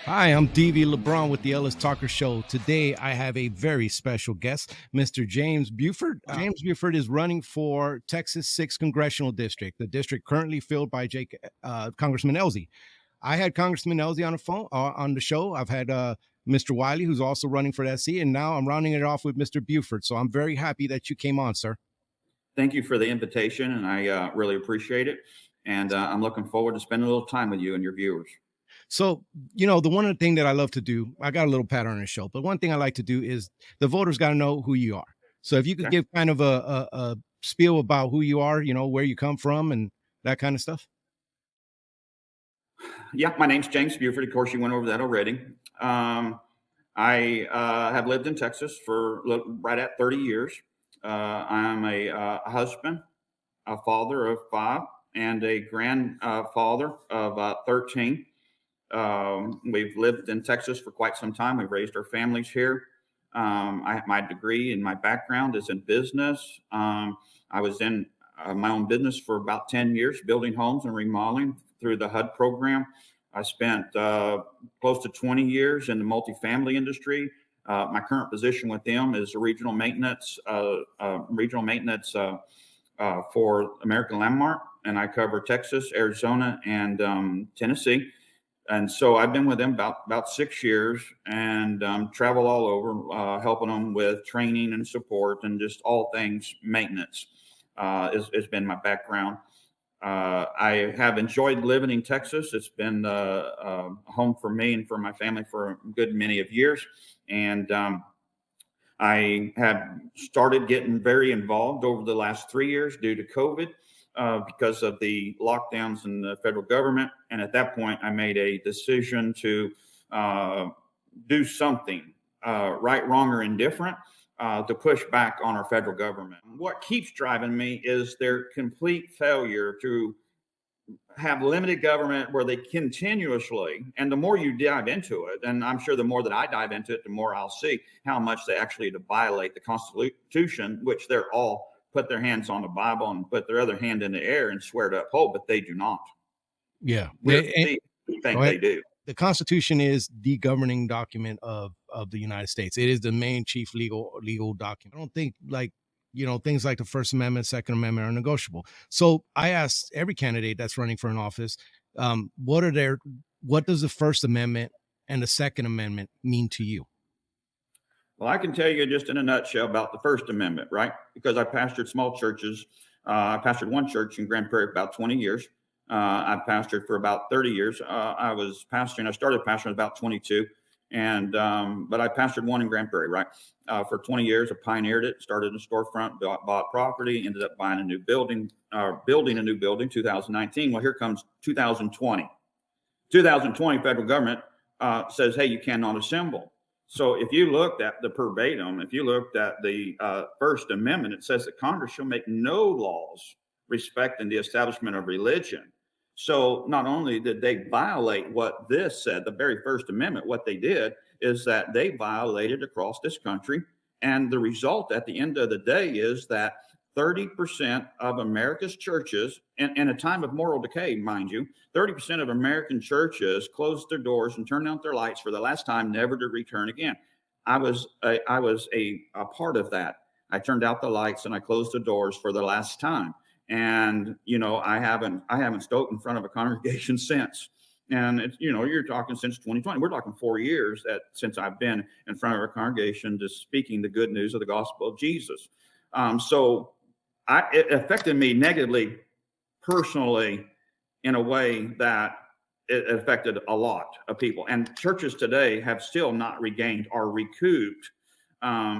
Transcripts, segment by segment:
Hi, I'm DV LeBron with the Ellis Talker Show. Today, I have a very special guest, Mr. James Buford. James Buford is running for Texas 6th Congressional District, the district currently filled by Congressman Elsie. I had Congressman Elsie on the phone on the show. I've had Mr. Wiley, who's also running for that seat, and now I'm rounding it off with Mr. Buford. So I'm very happy that you came on, sir. Thank you for the invitation, and I really appreciate it. And I'm looking forward to spending a little time with you and your viewers. So, the one thing that I love to do, I got a little pattern on the show, but one thing I like to do is the voters got to know who you are. So if you could give kind of a spiel about who you are, where you come from and that kind of stuff. Yeah, my name's James Buford. Of course, you went over that already. I have lived in Texas for right at 30 years. I'm a husband, a father of 5, and a grandfather of 13. We've lived in Texas for quite some time. We've raised our families here. My degree and my background is in business. I was in my own business for about 10 years, building homes and remodeling through the HUD program. I spent close to 20 years in the multifamily industry. My current position with them is a regional maintenance for American Landmark, and I cover Texas, Arizona, and Tennessee. And so I've been with them about 6 years, and travel all over, helping them with training and support and just all things maintenance has been my background. I have enjoyed living in Texas. It's been home for me and for my family for a good many of years. And I have started getting very involved over the last 3 years due to COVID. Because of the lockdowns in the federal government. And at that point, I made a decision to do something, right, wrong, or indifferent, to push back on our federal government. What keeps driving me is their complete failure to have limited government where they continuously, and the more you dive into it, and I'm sure the more that I dive into it, the more I'll see how much they actually violate the Constitution, which they're all put their hands on the Bible and put their other hand in the air and swear to uphold, but they do not. Yeah. They think they do. The Constitution is the governing document of the United States. It is the main chief legal document. I don't think things like the First Amendment, Second Amendment are negotiable. So I asked every candidate that's running for an office, what does the First Amendment and the Second Amendment mean to you? Well, I can tell you just in a nutshell about the First Amendment, right? Because I pastored small churches. I pastored one church in Grand Prairie for about 20 years. I pastored for about 30 years. I started pastoring about 22. But I pastored one in Grand Prairie, right? For 20 years, I pioneered it, started in a storefront, bought property, ended up buying a new building, building a new building, 2019. Well, here comes 2020. 2020, federal government says, hey, you cannot assemble. So if you looked at the verbatim, if you looked at the First Amendment, it says that Congress shall make no laws respecting the establishment of religion. So not only did they violate what this said, the very First Amendment, what they did is that they violated across this country. And the result at the end of the day is that 30% of America's churches, in a time of moral decay, mind you, 30% of American churches closed their doors and turned out their lights for the last time, never to return again. I was a part of that. I turned out the lights and I closed the doors for the last time. And I haven't stood in front of a congregation since. And it's, you're talking since 2020. We're talking 4 years since I've been in front of a congregation just speaking the good news of the gospel of Jesus. So it affected me negatively, personally, in a way that it affected a lot of people. And churches today have still not regained or recouped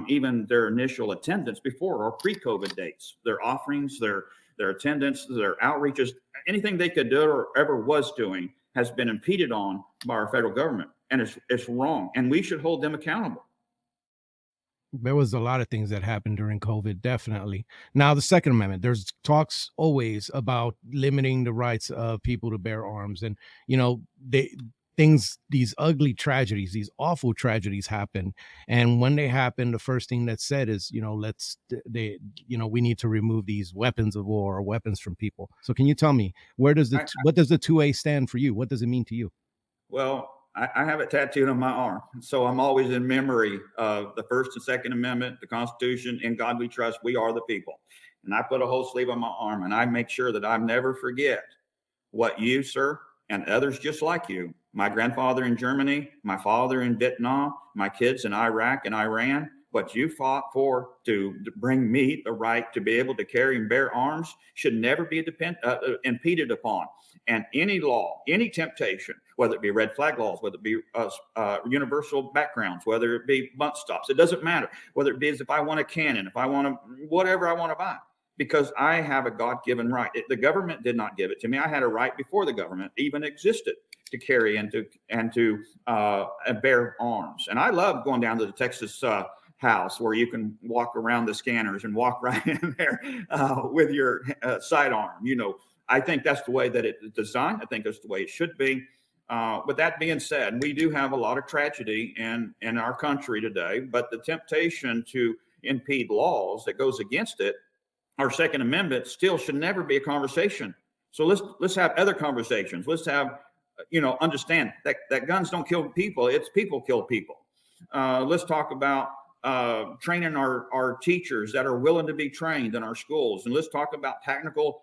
even their initial attendance before or pre-COVID dates. Their offerings, their attendance, their outreaches, anything they could do or ever was doing has been impeded on by our federal government. And it's wrong. And we should hold them accountable. There was a lot of things that happened during COVID, definitely. Now, the Second Amendment, there's talks always about limiting the rights of people to bear arms. And, these ugly tragedies, these awful tragedies happen. And when they happen, the first thing that's said is, we need to remove these weapons of war or weapons from people. So can you tell me, what does the 2A stand for you? What does it mean to you? Well, I have it tattooed on my arm. So I'm always in memory of the First and Second Amendment, the Constitution. In God we trust, we are the people. And I put a whole sleeve on my arm, and I make sure that I never forget what you, sir, and others just like you, my grandfather in Germany, my father in Vietnam, my kids in Iraq and Iran, what you fought for to bring me the right to be able to carry and bear arms should never be impeded upon. And any law, any temptation, whether it be red flag laws, whether it be universal backgrounds, whether it be bunt stops, it doesn't matter. Whether it be as if I want a cannon, if I want to, whatever I want to buy, because I have a God-given right. The government did not give it to me. I had a right before the government even existed to carry and to bear arms. And I love going down to the Texas house where you can walk around the scanners and walk right in there with your sidearm. You know, I think that's the way that it's designed. I think that's the way it should be. With that being said, we do have a lot of tragedy in our country today, but the temptation to impede laws that goes against it, our Second Amendment, still should never be a conversation. So let's have other conversations. Let's have, understand that guns don't kill people. It's people kill people. Let's talk about training our teachers that are willing to be trained in our schools. And let's talk about technical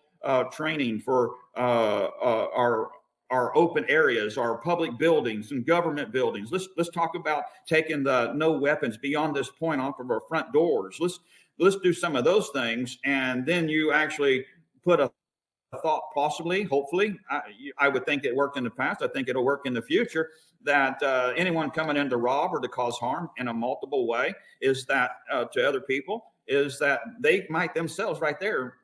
training for our open areas, our public buildings and government buildings. Let's talk about taking the no weapons beyond this point off of our front doors. Let's do some of those things. And then you actually put a thought, possibly, hopefully, I would think it worked in the past. I think it'll work in the future, that anyone coming in to rob or to cause harm in a multiple way is that to other people is that they might themselves right there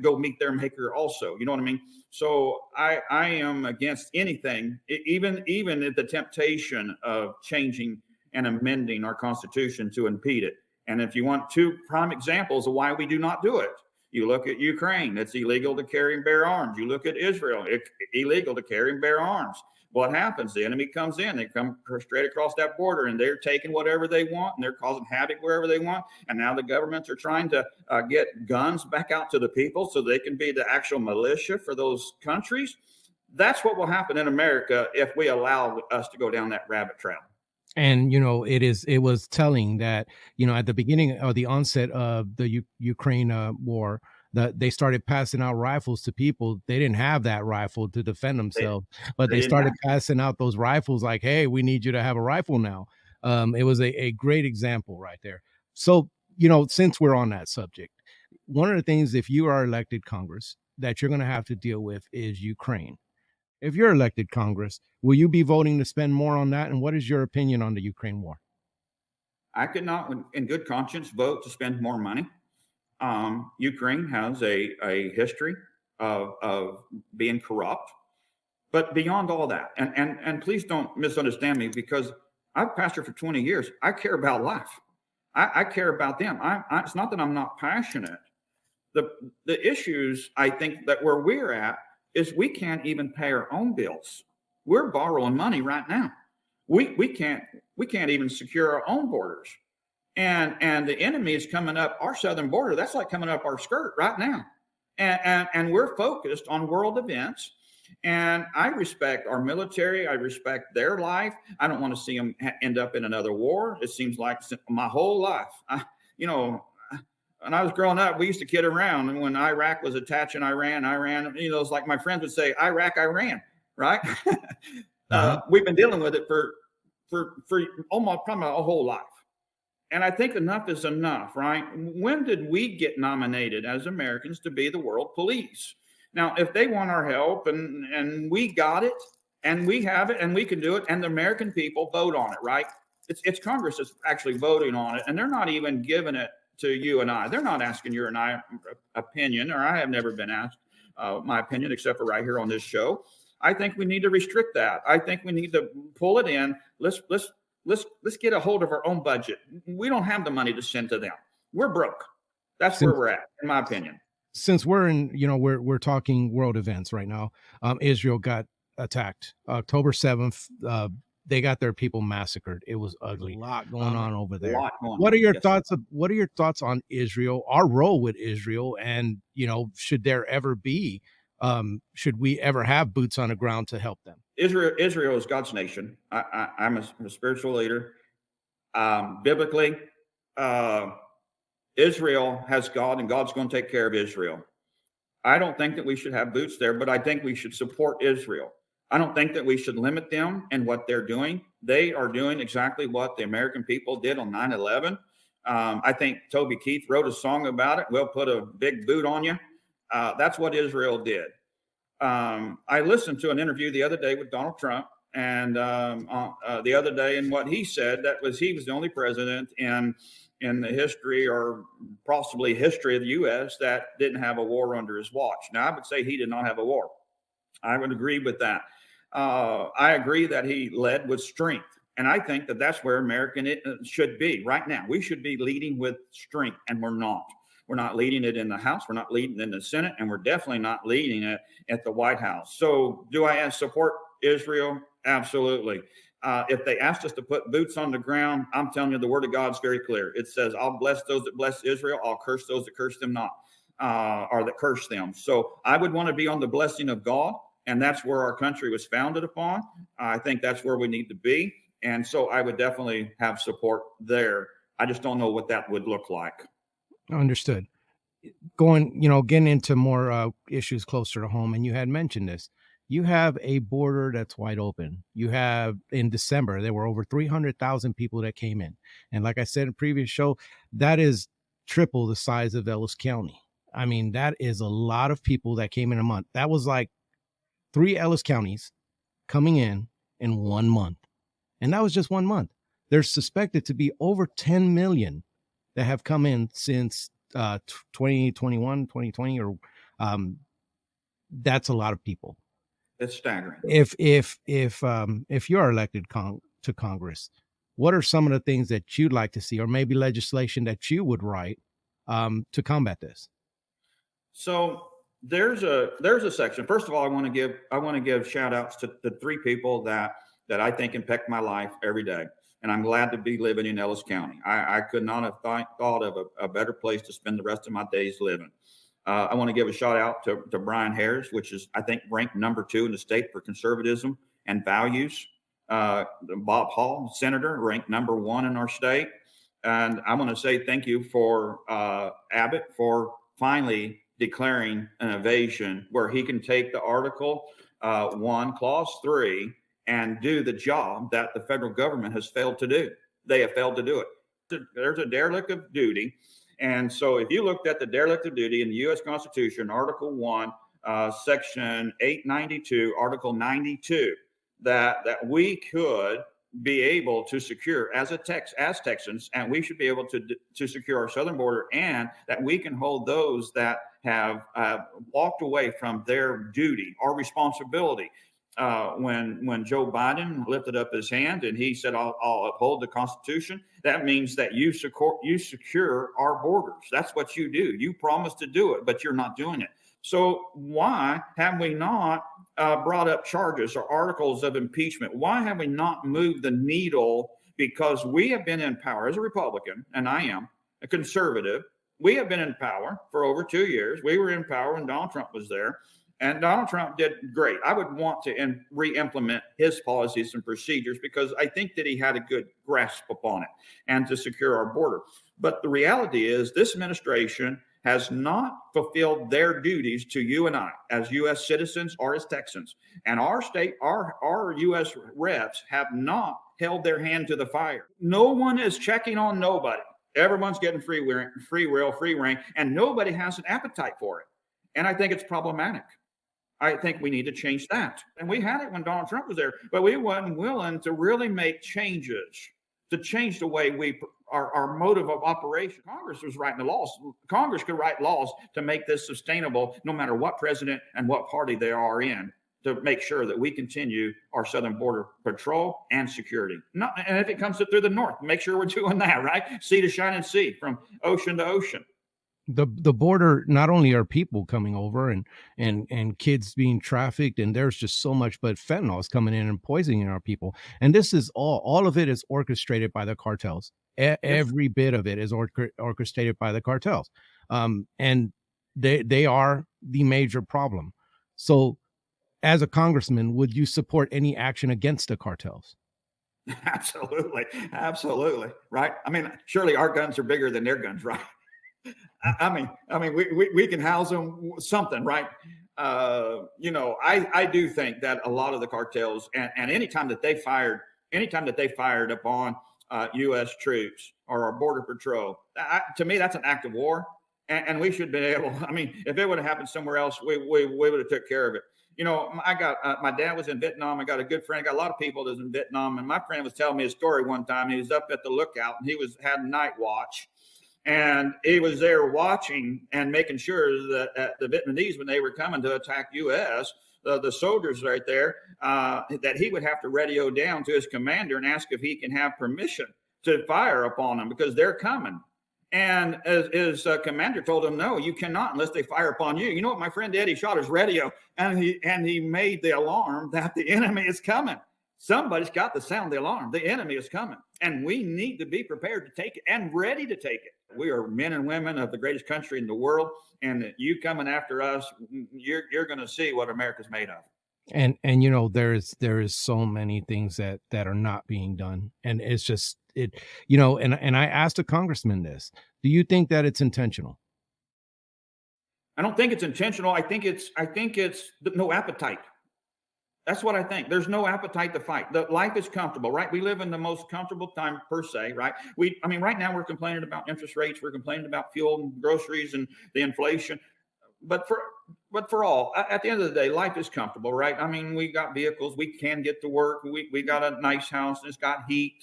go meet their maker also. You know what I mean? So I am against anything, even at the temptation of changing and amending our Constitution to impede it. And if you want two prime examples of why we do not do it, you look at Ukraine, it's illegal to carry and bear arms. You look at Israel, it's illegal to carry and bear arms. What happens? The enemy comes in, they come straight across that border, and they're taking whatever they want, and they're causing havoc wherever they want. And now the governments are trying to get guns back out to the people so they can be the actual militia for those countries. That's what will happen in America if we allow us to go down that rabbit trail. And it was telling that at the beginning of the onset of the Ukraine war, that they started passing out rifles to people. They didn't have that rifle to defend themselves, but they started passing out those rifles like, hey, we need you to have a rifle now. It was a great example right there. So since we're on that subject, one of the things, if you are elected Congress, that you're going to have to deal with is Ukraine. If you're elected Congress, will you be voting to spend more on that? And what is your opinion on the Ukraine war? I could not, in good conscience, vote to spend more money. Ukraine has a history of being corrupt. But beyond all that, and please don't misunderstand me, because I've pastored for 20 years. I care about life. I care about them. It's not that I'm not passionate. The issues, I think, that where we're at is we can't even pay our own bills. We're borrowing money right now. We can't even secure our own borders. And the enemy is coming up our southern border. That's like coming up our skirt right now. And we're focused on world events. And I respect our military. I respect their life. I don't want to see them end up in another war. It seems like my whole life, when I was growing up, we used to kid around. And when Iraq was attaching Iran, it's like my friends would say, Iraq, Iran, right? We've been dealing with it for almost probably a whole life. And I think enough is enough, right? When did we get nominated as Americans to be the world police? Now, if they want our help and we got it and we have it and we can do it, and the American people vote on it, right? It's Congress that's actually voting on it, and they're not even giving it to you and I. They're not asking your and I opinion, or I have never been asked my opinion except for right here on this show. I think we need to restrict that. I think we need to pull it in. Let's get a hold of our own budget. We don't have the money to send to them. We're broke. That's where we're at, in my opinion. Since we're in, we're talking world events right now. Israel got attacked October 7th. They got their people massacred. It was ugly. A lot going on over there. What are your thoughts? What are your thoughts on Israel? Our role with Israel, and should there ever be should we ever have boots on the ground to help them? Israel is God's nation. I'm a spiritual leader. Biblically, Israel has God, and God's going to take care of Israel. I don't think that we should have boots there, but I think we should support Israel. I don't think that we should limit them in what they're doing. They are doing exactly what the American people did on 9/11. I think Toby Keith wrote a song about it. We'll put a big boot on you. That's what Israel did. I listened to an interview the other day with Donald Trump, and the other day, and what he said, that was he was the only president in the history, or possibly history, of the U.S. that didn't have a war under his watch. Now, I would say he did not have a war. I would agree with that. I agree that he led with strength. And I think that that's where American should be right now. We should be leading with strength, and we're not. We're not leading it in the House. We're not leading it in the Senate, and we're definitely not leading it at the White House. So do I support Israel? Absolutely. If they asked us to put boots on the ground, I'm telling you, the word of God's very clear. It says, I'll bless those that bless Israel. I'll curse those that curse them not, or that curse them. So I would want to be on the blessing of God, and that's where our country was founded upon. I think that's where we need to be. And so I would definitely have support there. I just don't know what that would look like. Understood. Getting into more issues closer to home, and you had mentioned this. You have a border that's wide open. You have, in December, there were over 300,000 people that came in. And like I said in a previous show, that is triple the size of Ellis County. I mean, that is a lot of people that came in a month. That was like 3 Ellis counties coming in 1 month. And that was just 1 month. There's suspected to be over 10 million that have come in since 2021, 2020, or that's a lot of people. It's staggering. If you're elected to Congress, what are some of the things that you'd like to see, or maybe legislation that you would write to combat this? So there's a section. First of all, I want to give shout outs to the 3 people that I think impact my life every day. And I'm glad to be living in Ellis County. I could not have thought of a better place to spend the rest of my days living. I want to give a shout out to Brian Harris, which is, I think, ranked number 2 in the state for conservatism and values. Bob Hall, Senator, ranked number 1 in our state. And I want to say thank you for Abbott for finally declaring an evasion where he can take the Article 1, Clause 3, and do the job that the federal government has failed to do. They have failed to do it. There's a derelict of duty. And so if you looked at the derelict of duty in the U.S. Constitution, Article 1, Section 892, Article 92, that we could be able to secure as Texans, and we should be able to secure our southern border, and that we can hold those that have walked away from their duty, our responsibility. When Joe Biden lifted up his hand and he said, I'll uphold the Constitution, that means that you secure our borders. That's what you do. You promise to do it, but you're not doing it. So why have we not brought up charges or articles of impeachment? Why have we not moved the needle? Because we have been in power as a Republican, and I am a conservative. We have been in power for over 2 years. We were in power when Donald Trump was there. And Donald Trump did great. I would want to re-implement his policies and procedures because I think that he had a good grasp upon it and to secure our border. But the reality is this administration has not fulfilled their duties to you and I as U.S. citizens or as Texans. And our state, our U.S. reps have not held their hand to the fire. No one is checking on nobody. Everyone's getting free will, free reign, and nobody has an appetite for it. And I think it's problematic. I think we need to change that. And we had it when Donald Trump was there, but we weren't willing to really make changes, to change the way our motive of operation. Congress was writing the laws. Congress could write laws to make this sustainable no matter what president and what party they are in, to make sure that we continue our southern border patrol and security. And if it comes through the north, make sure we're doing that, right? Sea to shining sea, from ocean to ocean. The border, not only are people coming over and kids being trafficked, and there's just so much, but fentanyl is coming in and poisoning our people. And this is all of it is orchestrated by the cartels. Every bit of it is orchestrated by the cartels. And they are the major problem. So as a congressman, would you support any action against the cartels? Absolutely. Absolutely. Right. I mean, surely our guns are bigger than their guns, right? We can house them something, right? I do think that a lot of the cartels and anytime that they fired upon U.S. troops or our border patrol, to me, that's an act of war. And we should be able, I mean, if it would have happened somewhere else, we would have took care of it. I got my dad was in Vietnam. I got a good friend. I got a lot of people that's in Vietnam. And my friend was telling me a story one time. He was up at the lookout and he had night watch. And he was there watching and making sure that the Vietnamese, when they were coming to attack U.S., the soldiers right there, that he would have to radio down to his commander and ask if he can have permission to fire upon them because they're coming. And his commander told him, no, you cannot unless they fire upon you. You know what my friend did? He shot his radio and he made the alarm that the enemy is coming. Somebody's got to sound the alarm. The enemy is coming. And we need to be prepared to take it and ready to take it. We are men and women of the greatest country in the world. And you coming after us, you're going to see what America's made of. And there is so many things that are not being done. And it's just and I asked a congressman this. Do you think that it's intentional? I don't think it's intentional. I think it's no appetite. That's what I think. There's no appetite to fight. The life is comfortable, right? We live in the most comfortable time per se, right? Right now we're complaining about interest rates. We're complaining about fuel and groceries and the inflation. But for all, at the end of the day, life is comfortable, right? I mean, we got vehicles. We can get to work. We got a nice house. And it's got heat.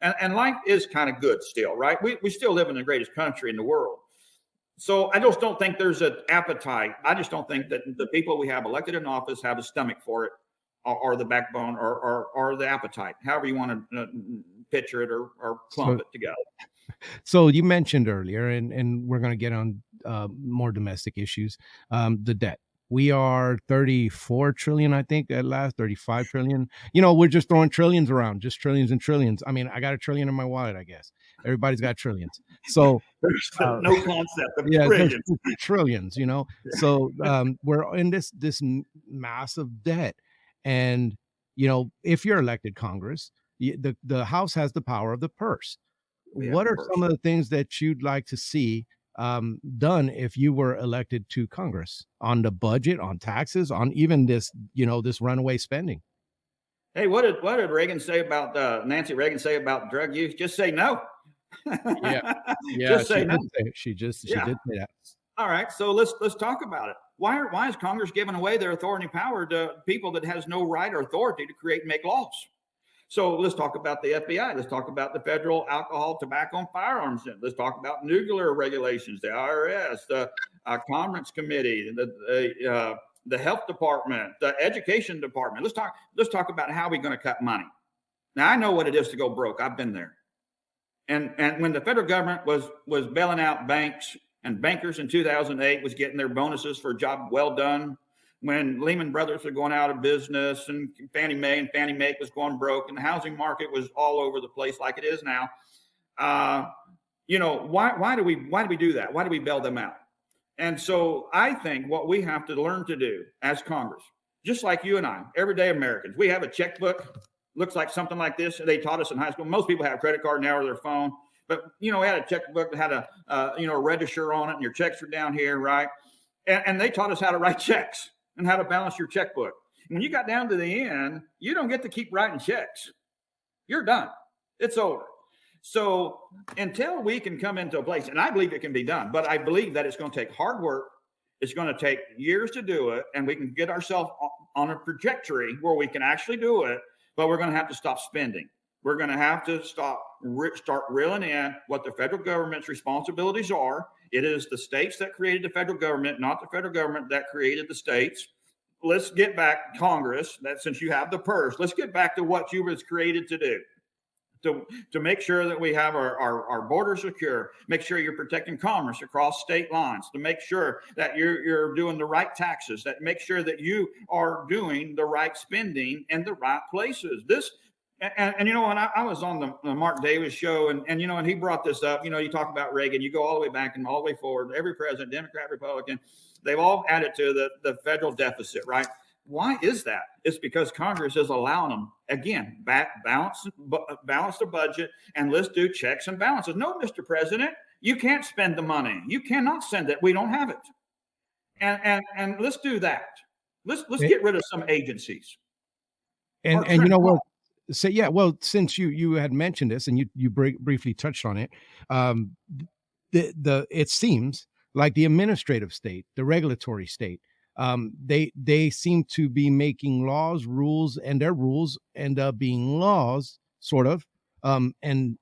And life is kind of good still, right? We still live in the greatest country in the world. So I just don't think there's an appetite. I just don't think that the people we have elected in office have a stomach for it. Or the backbone or the appetite, however you want to picture it or clump it together. So you mentioned earlier, and we're going to get on more domestic issues, the debt. We are 34 trillion, I think, at last, 35 trillion. We're just throwing trillions around, just trillions and trillions. I mean, I got a trillion in my wallet, I guess. Everybody's got trillions. So there's no concept of trillions. Trillions, So we're in this massive debt. And, if you're elected Congress, the House has the power of the purse. What are some of the things that you'd like to see done if you were elected to Congress on the budget, on taxes, on even this, this runaway spending? Hey, what did Reagan say about Nancy Reagan say about drug use? Just say no. Yeah. Just say no. She did say that. All right, so let's talk about it. Why is Congress giving away their authority and power to people that has no right or authority to create and make laws? So let's talk about the FBI. Let's talk about the federal alcohol, tobacco, and firearms. Let's talk about nuclear regulations, the IRS, the Commerce Committee, the health department, the education department. Let's talk about how we're going to cut money. Now I know what it is to go broke. I've been there. And when the federal government was bailing out banks and bankers in 2008 was getting their bonuses for a job well done, when Lehman Brothers were going out of business and Fannie Mae was going broke and the housing market was all over the place like it is now. Why do we do that? Why do we bail them out? And so I think what we have to learn to do as Congress, just like you and I, everyday Americans, we have a checkbook, looks like something like this. They taught us in high school. Most people have a credit card now or their phone. But, we had a checkbook that had a register on it and your checks were down here, right? And they taught us how to write checks and how to balance your checkbook. When you got down to the end, you don't get to keep writing checks. You're done. It's over. So until we can come into a place, and I believe it can be done, but I believe that it's going to take hard work. It's going to take years to do it, and we can get ourselves on a trajectory where we can actually do it, but we're going to have to stop spending. We're going to have to start reeling in what the federal government's responsibilities are. It is the states that created the federal government, not the federal government that created the states. Let's get back, Congress, that since you have the purse, let's get back to what you was created to do. To make sure that we have our borders secure, make sure you're protecting commerce across state lines, to make sure that you're doing the right taxes, that make sure that you are doing the right spending in the right places. And when I was on the Mark Davis show, and he brought this up, you talk about Reagan, you go all the way back and all the way forward, every president, Democrat, Republican, They've all added to the federal deficit, right? Why is that? It's because Congress is allowing them, again, balance the budget, and let's do checks and balances. No, Mr. President, you can't spend the money. You cannot send it. We don't have it. And let's do that. Let's get rid of some agencies. And you know what? So yeah, well, since you had mentioned this and you briefly touched on it, it seems like the administrative state, the regulatory state, they seem to be making laws, rules, and their rules end up being laws, sort of. And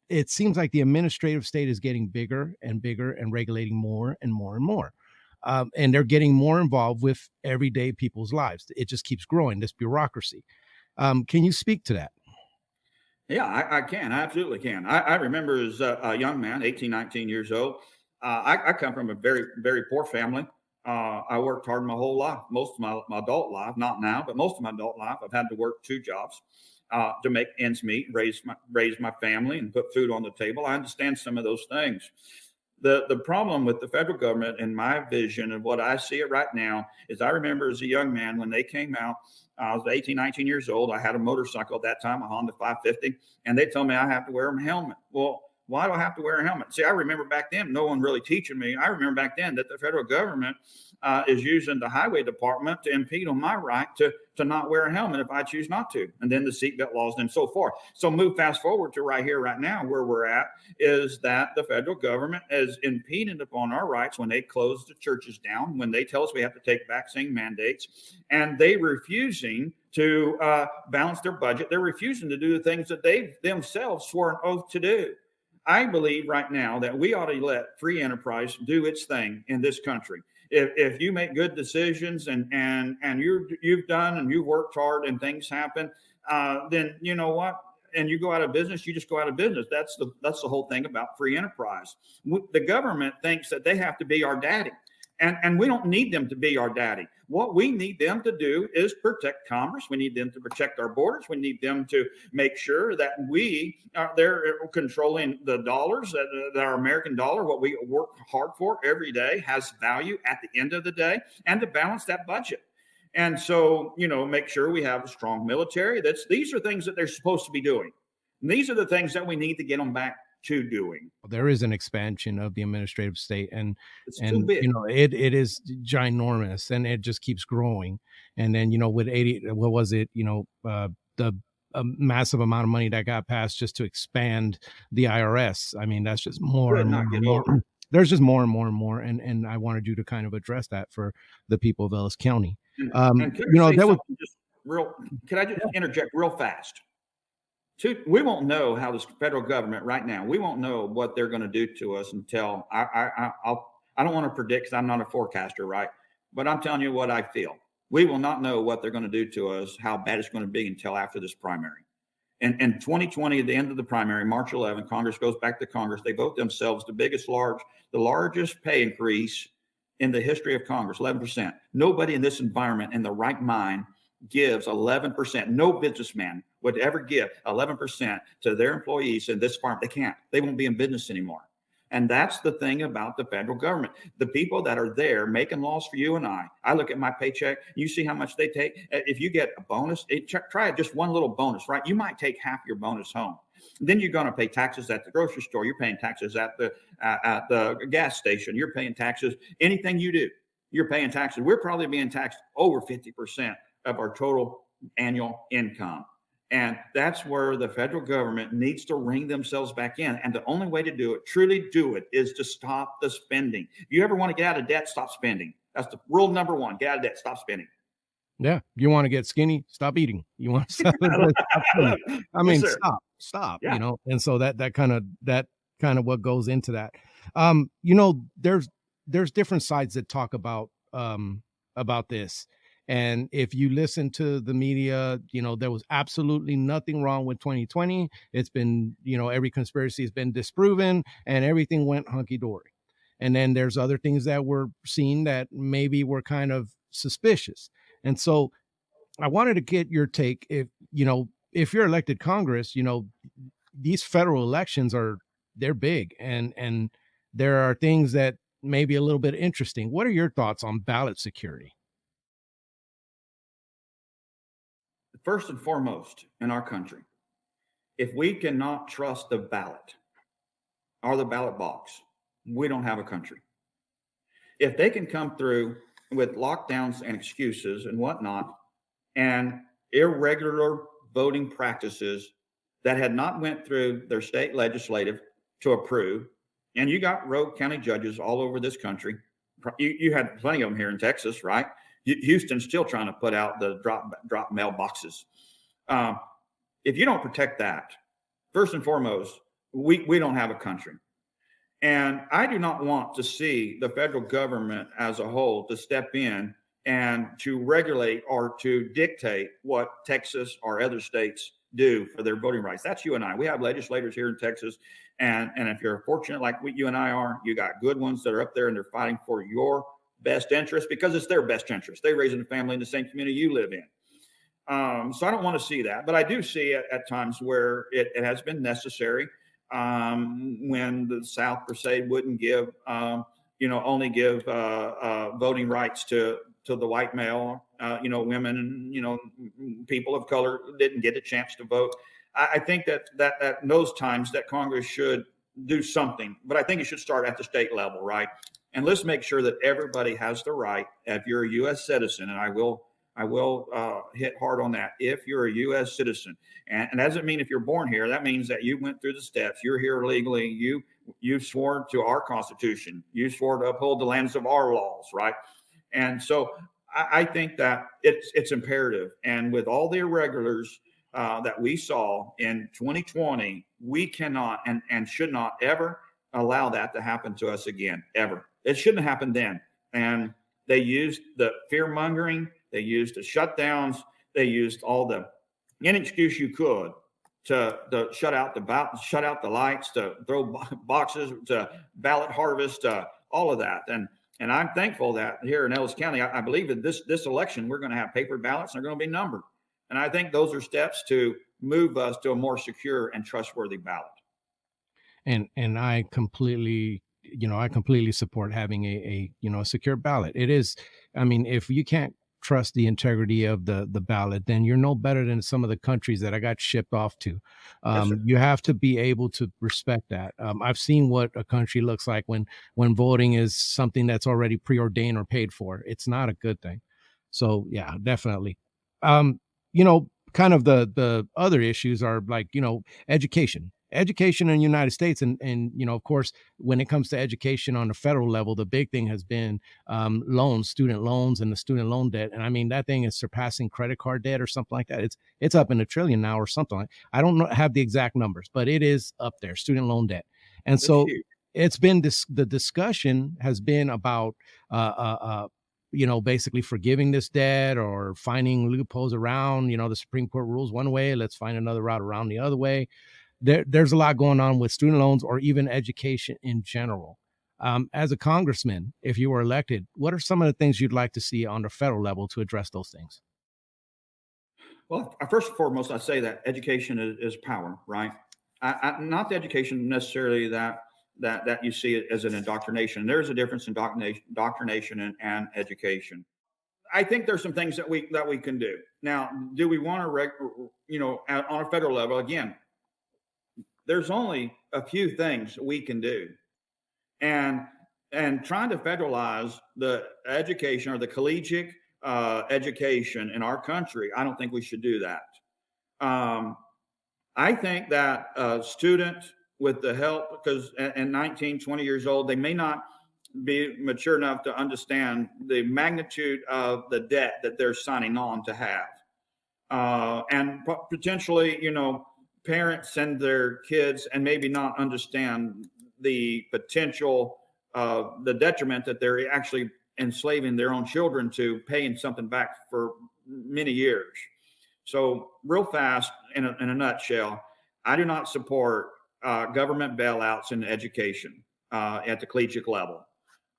it seems like the administrative state is getting bigger and bigger and regulating more and more and more. And they're getting more involved with everyday people's lives. It just keeps growing, this bureaucracy. Can you speak to that? Yeah, I can. I absolutely can. I remember as a young man, 18, 19 years old. I come from a very, very poor family. I worked hard my whole life, most of my adult life, not now, but most of my adult life, I've had to work 2 jobs to make ends meet, raise my family, and put food on the table. I understand some of those things. The problem with the federal government, in my vision and what I see it right now, is I remember as a young man when they came out. I was 18, 19 years old. I had a motorcycle at that time, a Honda 550, and they told me I have to wear a helmet. Well, why do I have to wear a helmet? See, I remember back then, no one really teaching me. I remember back then that the federal government is using the highway department to impede on my right to not wear a helmet if I choose not to. And then the seatbelt laws and so forth. So fast forward to right here, right now, where we're at is that the federal government is impeding upon our rights when they close the churches down, when they tell us we have to take vaccine mandates, and they refusing to balance their budget. They're refusing to do the things that they themselves swore an oath to do. I believe right now that we ought to let free enterprise do its thing in this country. If you make good decisions and you've done and you've worked hard and things happen, then you know what? And you go out of business, you just go out of business. That's the whole thing about free enterprise. The government thinks that they have to be our daddy. And we don't need them to be our daddy. What we need them to do is protect commerce. We need them to protect our borders. We need them to make sure that they're controlling the dollars, that our American dollar, what we work hard for every day, has value at the end of the day, and to balance that budget. And so, make sure we have a strong military. These are things that they're supposed to be doing. And these are the things that we need to get them back to doing. There is an expansion of the administrative state, and it's too big. It is ginormous, and it just keeps growing. And then with 80, what was it? The massive amount of money that got passed just to expand the IRS. I mean, that's just more and more. There's just more and more and more, and I wanted you to kind of address that for the people of Ellis County. Can I just interject real fast? We won't know how this federal government right now, we won't know what they're going to do to us until I don't want to predict because I'm not a forecaster, right? But I'm telling you what I feel. We will not know what they're going to do to us, how bad it's going to be until after this primary. And in 2020, at the end of the primary, March 11, Congress goes back to Congress. They vote themselves the largest pay increase in the history of Congress, 11%. Nobody in this environment in the right mind gives 11%. No businessman would ever give 11% to their employees in this farm. They can't. They won't be in business anymore. And that's the thing about the federal government. The people that are there making laws for you and I look at my paycheck, you see how much they take. If you get a bonus, try just one little bonus, right? You might take half your bonus home. Then you're going to pay taxes at the grocery store. You're paying taxes at the gas station. You're paying taxes. Anything you do, you're paying taxes. We're probably being taxed over 50% of our total annual income. And that's where the federal government needs to ring themselves back in. And the only way to do it, truly do it, is to stop the spending. If you ever want to get out of debt, stop spending. That's the rule number one. Get out of debt, stop spending. Yeah. You want to get skinny, stop eating. You want to stop I mean, yes, stop, yeah. And so that kind of what goes into that. There's different sides that talk about this. And if you listen to the media, there was absolutely nothing wrong with 2020. It's been, every conspiracy has been disproven and everything went hunky dory. And then there's other things that we're seeing that maybe were kind of suspicious. And so I wanted to get your take. If you're elected Congress, these federal elections they're big, and there are things that maybe a little bit interesting. What are your thoughts on ballot security? First and foremost, in our country, if we cannot trust the ballot or the ballot box, we don't have a country. If they can come through with lockdowns and excuses and whatnot and irregular voting practices that had not went through their state legislative to approve, and you got rogue county judges all over this country. You had plenty of them here in Texas, right? Houston's still trying to put out the drop mailboxes. If you don't protect that, first and foremost, we don't have a country. And I do not want to see the federal government as a whole to step in and to regulate or to dictate what Texas or other states do for their voting rights. That's you and I. We have legislators here in Texas. And if you're fortunate like you and I are, you got good ones that are up there and they're fighting for your best interest because it's their best interest. They're raising a family in the same community you live in. So I don't want to see that. But I do see at times where it has been necessary when the South per se wouldn't give, only give voting rights to the white male, women and, people of color didn't get a chance to vote. I think that in those times that Congress should do something, but I think it should start at the state level, right? And let's make sure that everybody has the right, if you're a U.S. citizen, and I will hit hard on that. If you're a U.S. citizen, and that doesn't mean if you're born here, that means that you went through the steps. You're here legally. You swore to our Constitution. You swore to uphold the lands of our laws, right? And so I think that it's imperative. And with all the irregulars that we saw in 2020, we cannot and should not ever allow that to happen to us again, ever. It shouldn't have happened then. And they used the fear mongering. They used the shutdowns. They used all the any excuse you could to shut out the lights, to throw boxes, to ballot harvest, all of that. And I'm thankful that here in Ellis County, I believe that this election we're going to have paper ballots and they're going to be numbered. And I think those are steps to move us to a more secure and trustworthy ballot. And I completely support having a secure ballot. It is, I mean, if you can't trust the integrity of the ballot, then you're no better than some of the countries that I got shipped off to. Yes, you have to be able to respect that. I've seen what a country looks like when voting is something that's already preordained or paid for. It's not a good thing. So yeah, definitely. Kind of the other issues are like, education in the United States. And, of course, when it comes to education on the federal level, the big thing has been loans, student loans and the student loan debt. And I mean, that thing is surpassing credit card debt or something like that. It's up in $1 trillion now or something like, I don't have the exact numbers, but it is up there, student loan debt. And so it's been the discussion has been about, basically forgiving this debt or finding loopholes around, the Supreme Court rules one way, let's find another route around the other way. There's a lot going on with student loans or even education in general. As a congressman, if you were elected, what are some of the things you'd like to see on the federal level to address those things? Well, first and foremost, I say that education is power, right? Not the education necessarily that you see it as an indoctrination. There's a difference in indoctrination and education. I think there's some things that we can do. Now, do we want to, on a federal level, again, there's only a few things we can do. And trying to federalize the education or the collegiate education in our country, I don't think we should do that. I think that a student with the help, because at 19, 20 years old, they may not be mature enough to understand the magnitude of the debt that they're signing on to have. And potentially, parents send their kids and maybe not understand the potential of the detriment that they're actually enslaving their own children to paying something back for many years. So real fast, in a nutshell, I do not support government bailouts in education at the collegiate level.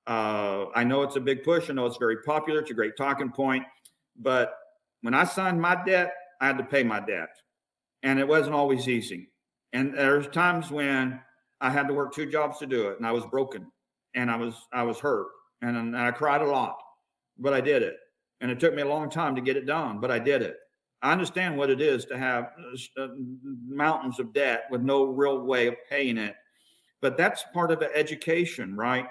I know it's a big push. I know it's very popular. It's a great talking point. But when I signed my debt, I had to pay my debt. And it wasn't always easy. And there's times when I had to work 2 jobs to do it, and I was broken. and I was hurt, and I cried a lot, but I did it. And it took me a long time to get it done, but I did it. I understand what it is to have mountains of debt with no real way of paying it, but that's part of the education, right?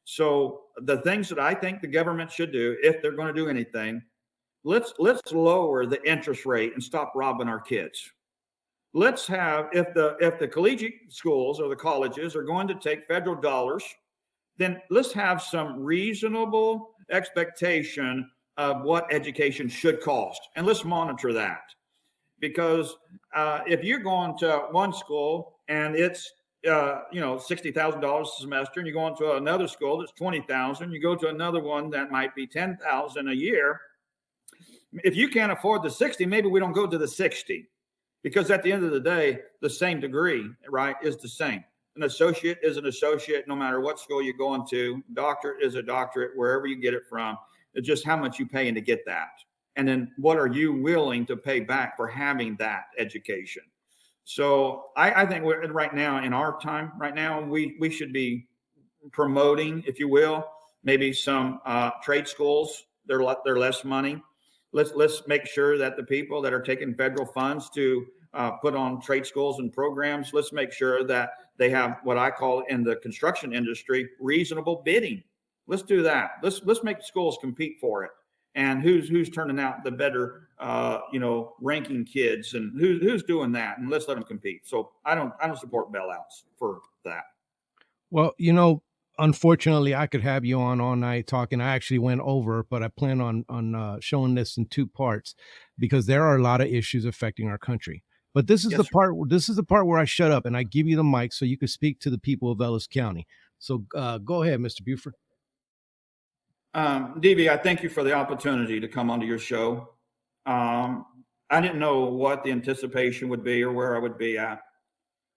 So the things that I think the government should do, if they're going to do anything, let's lower the interest rate and stop robbing our kids. Let's have, if the collegiate schools or the colleges are going to take federal dollars, then let's have some reasonable expectation of what education should cost, and let's monitor that. Because if you're going to one school and it's $60,000 a semester, and you go on to another school that's $20,000, you go to another one that might be $10,000 a year. If you can't afford the 60, maybe we don't go to the 60, because at the end of the day, the same degree, right, is the same. An associate is an associate, no matter what school you're going to. Doctorate is a doctorate, wherever you get it from. It's just how much you pay to get that. And then what are you willing to pay back for having that education? So I think we're right now, in our time right now, we should be promoting, if you will, maybe some trade schools. They're less money. Let's make sure that the people that are taking federal funds to put on trade schools and programs, let's make sure that they have what I call in the construction industry reasonable bidding. Let's do that. Let's make schools compete for it. And who's turning out the better, ranking kids, and who's doing that, and let's let them compete. So I don't support bailouts for that. Well, unfortunately, I could have you on all night talking. I actually went over, but I plan on showing this in two parts, because there are a lot of issues affecting our country. But this is the part where I shut up and I give you the mic so you can speak to the people of Ellis County. So go ahead, Mr. Buford. DB, I thank you for the opportunity to come onto your show. I didn't know what the anticipation would be or where I would be at,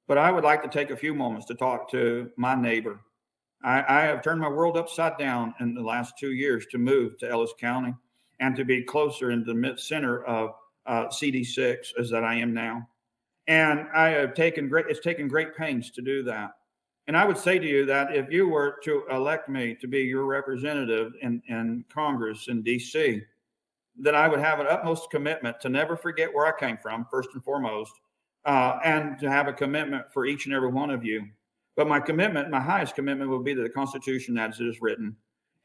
but I would like to take a few moments to talk to my neighbor. I have turned my world upside down in the last 2 years to move to Ellis County and to be closer in the mid-center of CD06 as that I am now. And it's taken great pains to do that. And I would say to you that if you were to elect me to be your representative in Congress in D.C., that I would have an utmost commitment to never forget where I came from, first and foremost, and to have a commitment for each and every one of you. But my highest commitment will be to the Constitution as it is written.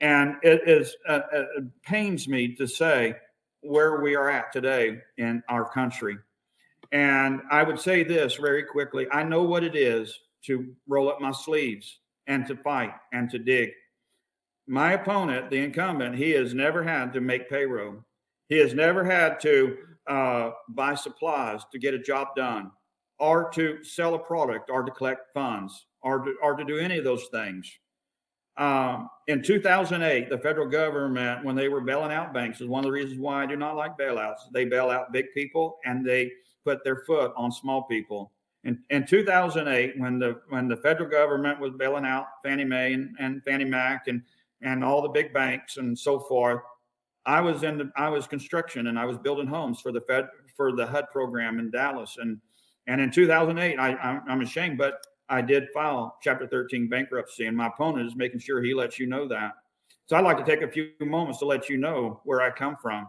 And it pains me to say where we are at today in our country. And I would say this very quickly. I know what it is to roll up my sleeves and to fight and to dig. My opponent, the incumbent, he has never had to make payroll. He has never had to buy supplies to get a job done, or to sell a product, or to collect funds, or to do any of those things. In 2008, the federal government, when they were bailing out banks, is one of the reasons why I do not like bailouts. They bail out big people and they put their foot on small people. In 2008, when the federal government was bailing out Fannie Mae and Fannie Mac and all the big banks and so forth, I was construction, and I was building homes for the HUD program in Dallas. And in 2008, I'm ashamed, but I did file Chapter 13 bankruptcy, and my opponent is making sure he lets you know that. So I'd like to take a few moments to let you know where I come from.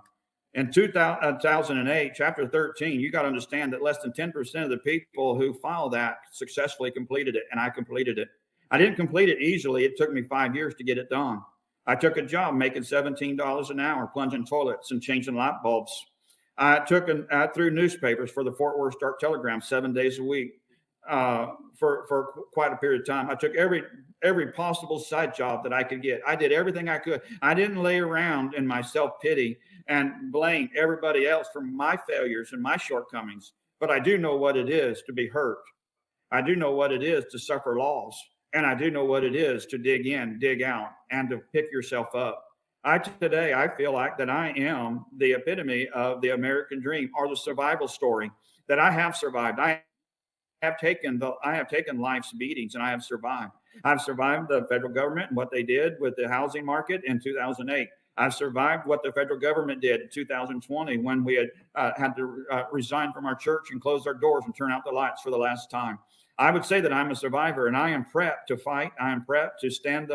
In 2008, Chapter 13, you got to understand that less than 10% of the people who filed that successfully completed it, and I completed it. I didn't complete it easily. It took me 5 years to get it done. I took a job making $17 an hour, plunging toilets and changing light bulbs. I threw newspapers for the Fort Worth Star-Telegram 7 days a week for quite a period of time. I took every possible side job that I could get. I did everything I could. I didn't lay around in my self-pity and blame everybody else for my failures and my shortcomings. But I do know what it is to be hurt. I do know what it is to suffer loss. And I do know what it is to dig in, dig out, and to pick yourself up. Today, I feel like that I am the epitome of the American dream, or the survival story, that I have survived. I have taken life's beatings, and I have survived. I've survived the federal government and what they did with the housing market in 2008. I've survived what the federal government did in 2020 when we had to resign from our church and close our doors and turn out the lights for the last time. I would say that I'm a survivor, and I am prepped to fight. I am prepped to stand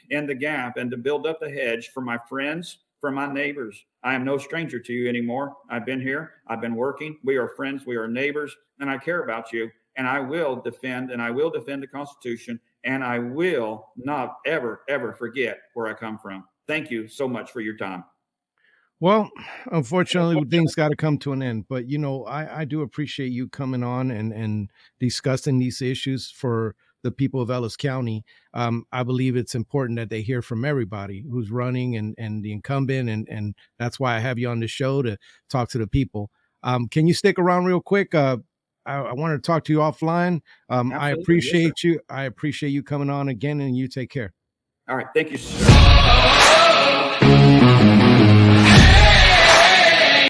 in the gap and to build up the hedge for my friends, for my neighbors. I am no stranger to you anymore. I've been here. I've been working. We are friends. We are neighbors, and I care about you. And I will defend the Constitution, and I will not ever, ever forget where I come from. Thank you so much for your time. Well, unfortunately, things got to come to an end. But, I do appreciate you coming on and discussing these issues for the people of Ellis County. I believe it's important that they hear from everybody who's running and the incumbent. And that's why I have you on the show to talk to the people. Can you stick around real quick? I want to talk to you offline. I appreciate you. I appreciate you coming on again, and you take care. All right. Thank you, sir.